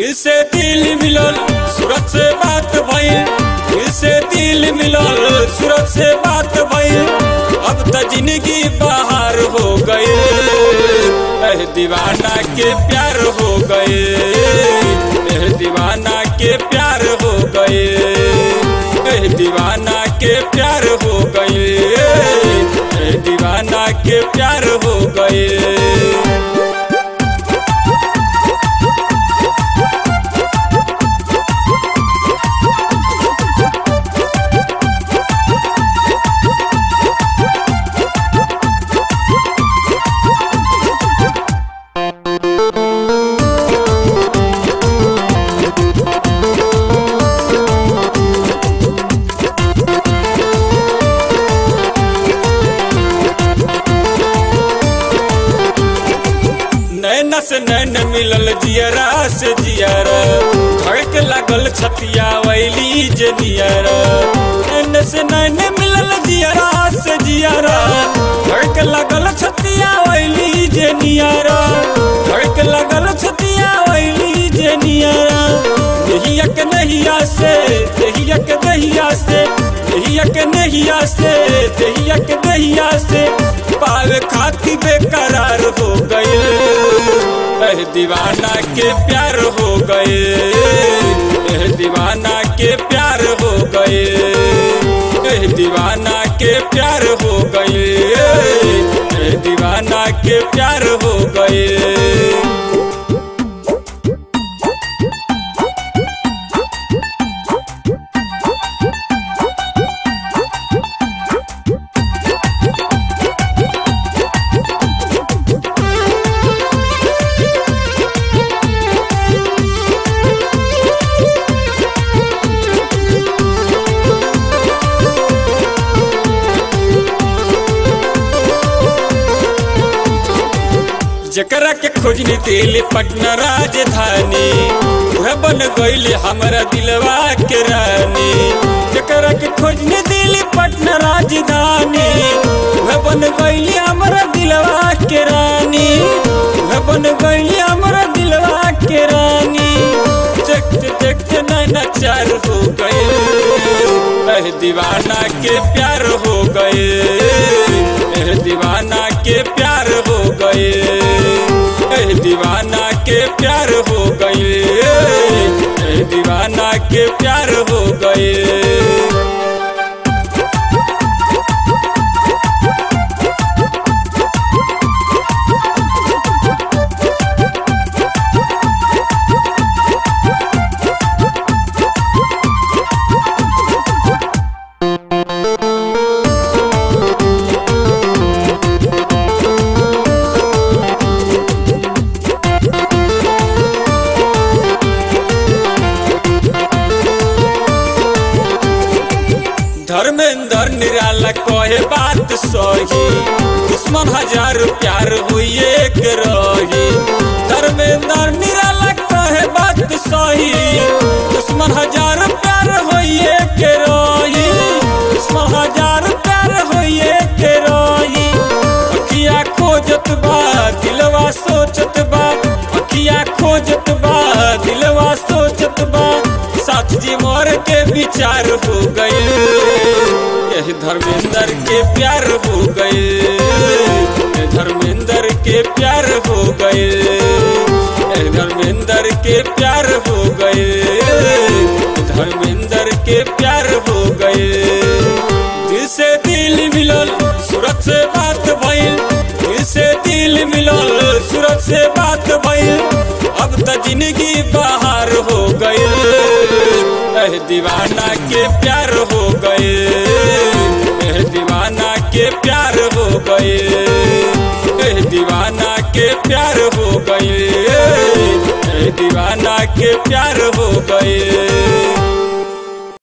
दिल से दिल मिलल सूरत से बात भइल, दिल से दिल मिलल सूरत से बात भइल। अब त जिंदगी बहार हो गए, दीवाना के प्यार हो गए, दीवाना के प्यार हो गए, दीवाना के प्यार हो गए, दीवाना के प्यार हो गए। नैना से नैन मिलल जियरा से जियरा, धड़क लागल छतिया वैली जे नियरा। नैन से नैन मिलल जियरा से जियरा, धड़क लागल छतिया वैली जे नियरा, धड़क लागल छतिया वैली जे नियरा। नहिया के नहिया से, नहिया के नहिया से, नहिया के नहिया से, नहिया के नहिया से पावे खाती बेकरार हो गए, दीवाना के प्यार हो गए, दीवाना के प्यार हो गए, दीवाना के प्यार हो गए, दीवाना के प्यार हो गए। जकरा के खोजनी दिल पटना राजधानी, वह बन गईल हमारा दिलवा के रानी। जकरा के खोजनी दिल पटना राजधानी, वह बन गईल हमारा दिलवा के रानी, वह बन गईल हमारा दिलवा के रानी। देखते देखते नैना चार हो गए, दीवाना के प्यार हो गए, दीवाना के प्यार हो गए, दीवाना के प्यार हो गए, दीवाना के प्यार हो गए। धर्मेंद्र निराला कहे बात सही, दुश्मन हजार प्यार हुए के रही। धर्मेंद्र निराला कहे बात सही, दुश्मन हजार प्यार हुए के रही, दुश्मन हजार प्यार हुए के रही। अखिया खोजत बा दिलवा सोचत बा, अखिया खोजत बा दिलवा सोचत बा। साथ जी मोर के विचार हो गए, धर्मेंद्र के प्यार हो गए, धर्मेंद्र के प्यार हो गए, धर्मेंद्र के प्यार हो गए, धर्मेंद्र के प्यार हो गए। दिल से दिल मिलल सूरत से बात भइल, दिल से दिल मिलल सूरत से बात भइल। अब त जिंदगी बहार हो गए, दीवाना के प्यार हो गए, दीवाना के प्यार हो गए, दीवाना के प्यार हो गए, दीवाना के प्यार हो गए।